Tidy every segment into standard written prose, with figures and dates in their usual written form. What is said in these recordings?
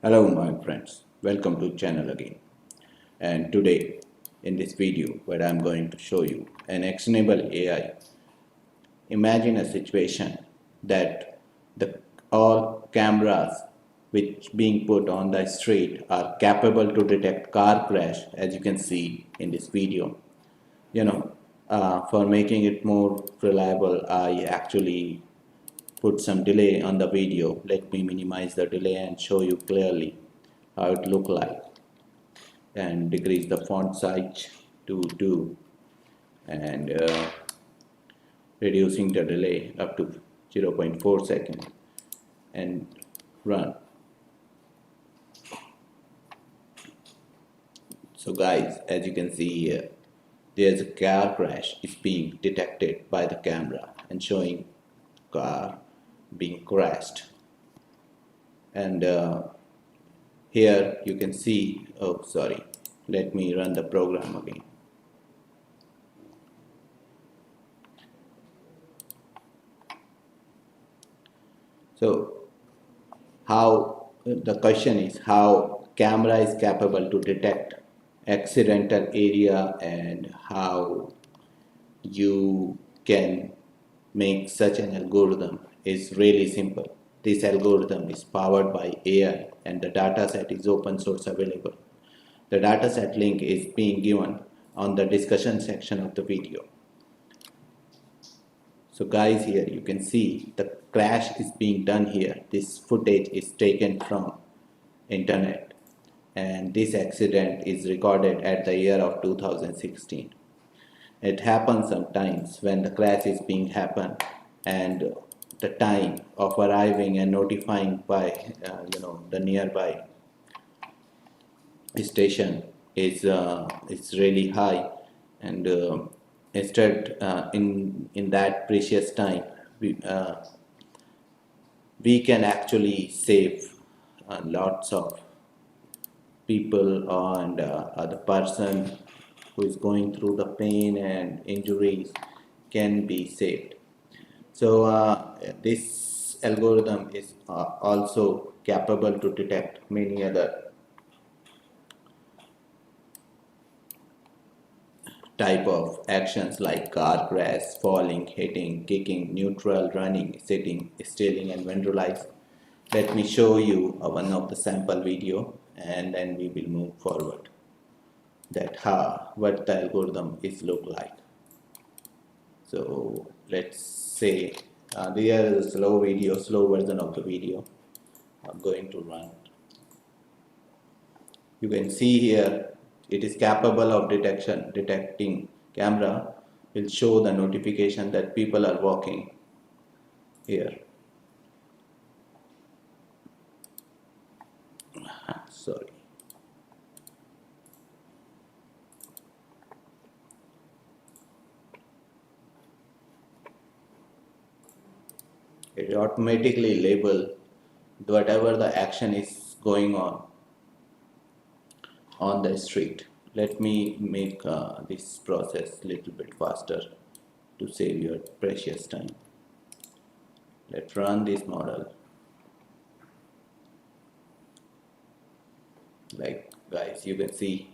Hello my friends, welcome to channel again. And today in this video where I'm going to show you an actionable AI. Imagine a situation that the all cameras which being put on the street are capable to detect car crash, as you can see in this video. You know, for making it more reliable, I actually put some delay on the video. Let me minimize the delay and show you clearly how it look like, and decrease the font size to 2, and reducing the delay up to 0.4 seconds, and run. So guys, as you can see here, there's a car crash is being detected by the camera and showing car being crashed. And here you can see, oh sorry, let me run the program again. So how, the question is how camera is capable to detect accidental area, and how you can make such an algorithm is really simple. This algorithm is powered by AI and the dataset is open source available. The dataset link is being given on the discussion section of the video. So guys, here you can see the crash is being done here. This footage is taken from internet, and this accident is recorded at the year of 2016. It happens sometimes when the crash is being happen, and the time of arriving and notifying by the nearby station is really high, and instead in that precious time we can actually save lots of people, and the person who is going through the pain and injuries can be saved. So this algorithm is also capable to detect many other type of actions like car crash, falling, hitting, kicking, neutral, running, sitting, stealing, and vandalize. Let me show you one of the sample video, and then we will move forward that how what the algorithm is look like. So let's say there is a slow version of the video I'm going to run. You can see here it is capable of detecting. Camera will show the notification that people are walking here. Sorry. It automatically label whatever the action is going on the street. Let me make this process little bit faster to save your precious time. Let's run this model. Like guys, you can see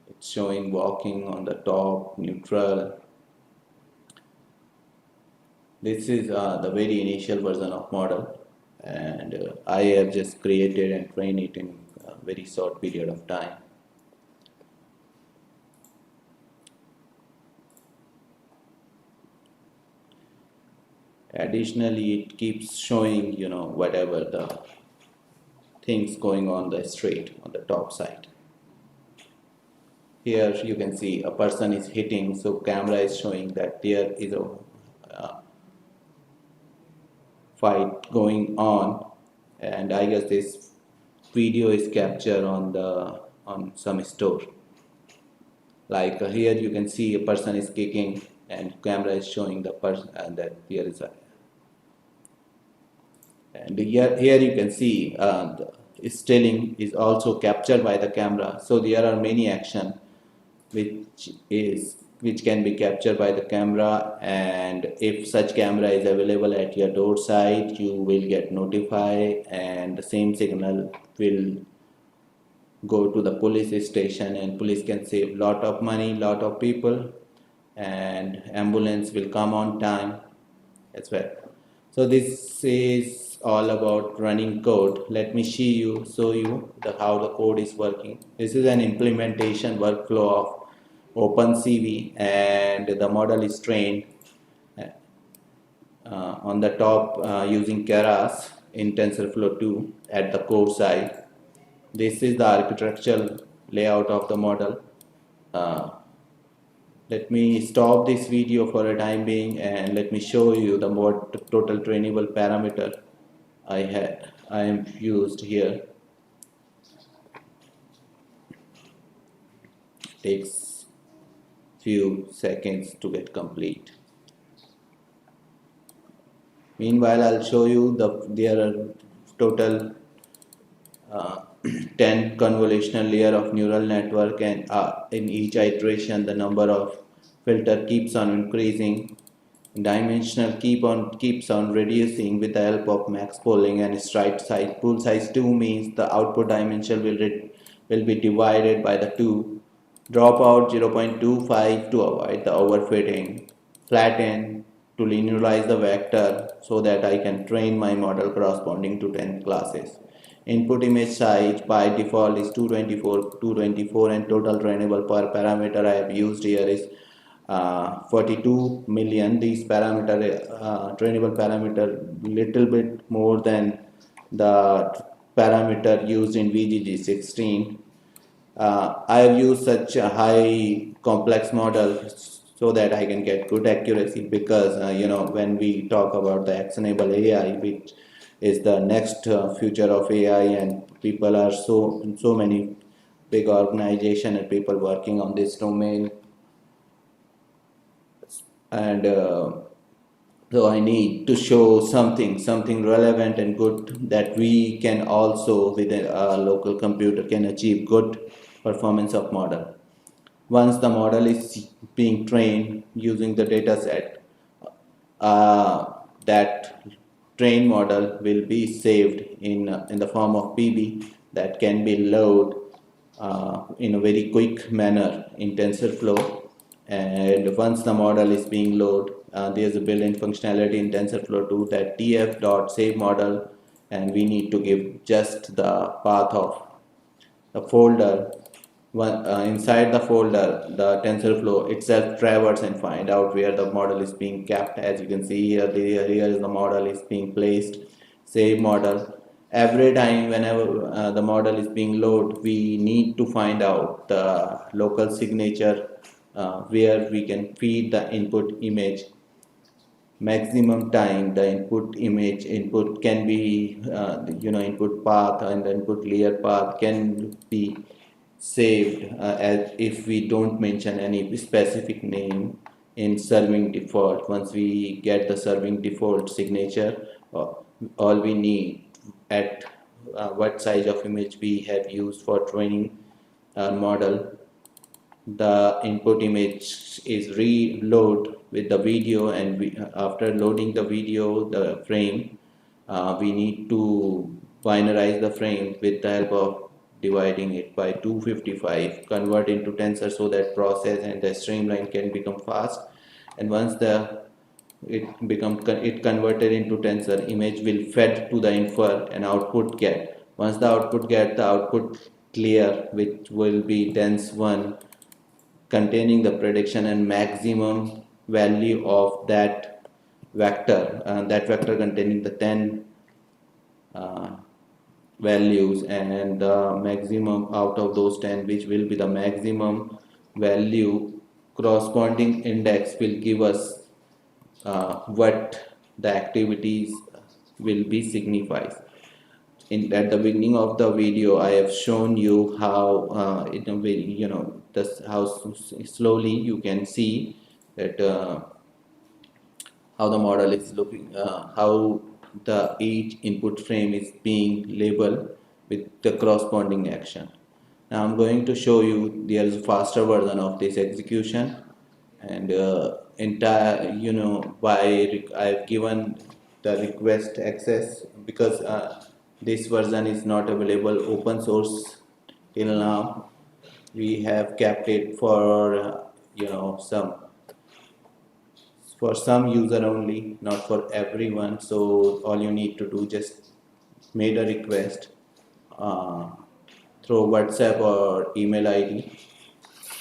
it's showing walking on the top, neutral. This is the very initial version of model, and I have just created and trained it in a very short period of time. Additionally, it keeps showing whatever the things going on the street on the top side. Here you can see a person is hitting, so camera is showing that there is a fight going on, and I guess this video is captured on some store. Like here you can see a person is kicking, and camera is showing the person, and that there is a, and here you can see the stealing is also captured by the camera. So there are many action which is which can be captured by the camera, and if such camera is available at your doorstep, you will get notified, and the same signal will go to the police station, and police can save lot of money, lot of people, and ambulance will come on time as well. So this is all about running code. Let me show you how the code is working. This is an implementation workflow of OpenCV, and the model is trained on the top using keras in TensorFlow 2 at the core side. This is the architectural layout of the model. Uh, Let me stop this video for a time being, and let me show you the total trainable parameter I am used here. Takes few seconds to get complete. Meanwhile, I'll show you there are total uh, 10 convolutional layer of neural network, and in each iteration the number of filter keeps on increasing. Dimensional keeps on reducing with the help of max pooling, and stride size pool size 2 means the output dimension will be divided by the 2. Dropout 0.25 to avoid the overfitting. Flatten to linearize the vector so that I can train my model corresponding to 10 classes. Input image size by default is 224, and total trainable per parameter I have used here is 42 million. These trainable parameter little bit more than the parameter used in VGG16. I have used such a high complex model so that I can get good accuracy, because when we talk about the actionable AI, which is the next future of AI, and people are so many big organization and people working on this domain, and so I need to show something relevant and good that we can also with a local computer can achieve good performance of model. Once the model is being trained using the data set, that trained model will be saved in the form of PB that can be loaded in a very quick manner in TensorFlow. And once the model is being loaded, there's a built-in functionality in TensorFlow 2 that tf.save model, and we need to give just the path of the folder. Inside the folder, the TensorFlow itself traverse and find out where the model is being kept. As you can see here, here is the model is being placed. Save model. Every time whenever the model is being loaded, we need to find out the local signature where we can feed the input image. Maximum time the input can be input path and the input layer path can be saved as if we don't mention any specific name in serving default. Once we get the serving default signature, all we need at what size of image we have used for training our model, the input image is reload with the video, and after loading the video, the frame, we need to binarize the frame with the help of dividing it by 255, convert into tensor so that process and the streamline can become fast. And once it converted into tensor, image will fed to the infer and output get. Once the output clear, which will be dense one containing the prediction and maximum value of that vector containing the 10 uh, values, and the maximum out of those 10, which will be the maximum value corresponding index, will give us what the activities will be signifies. At the beginning of the video, I have shown you how in a way, this how slowly you can see that how the model is looking, how the each input frame is being labeled with the corresponding action. Now I'm going to show you there is a faster version of this execution. and entire, I've given the request access because this version is not available open source till now. We have kept it for some user only, not for everyone. So all you need to do, just made a request uh, through WhatsApp or email ID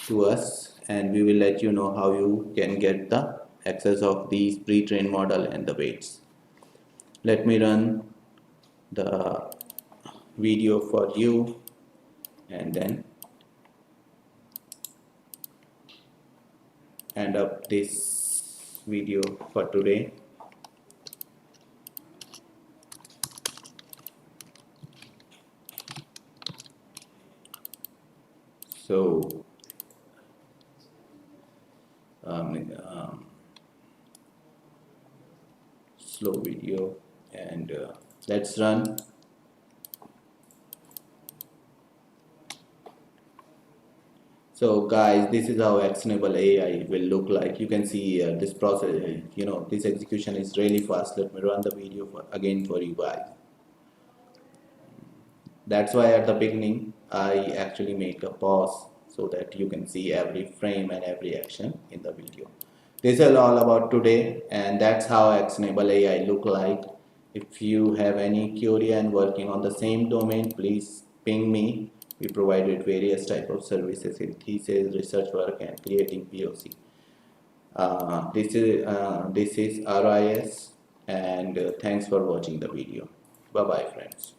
to us, and we will let you know how you can get the access of these pre-trained model and the weights. Let me run the video for you and then end up this video for today. So um, um, slow video, and let's run. So guys, this is how actionable AI will look like. You can see this process, this execution is really fast. Let me run the video again for you guys. That's why at the beginning I actually make a pause so that you can see every frame and every action in the video. This is all about today, and that's how actionable AI look like. If you have any query and working on the same domain, please ping me. We provided various type of services in thesis, research work, and creating POC. This is RIS, and thanks for watching the video. Bye bye, friends.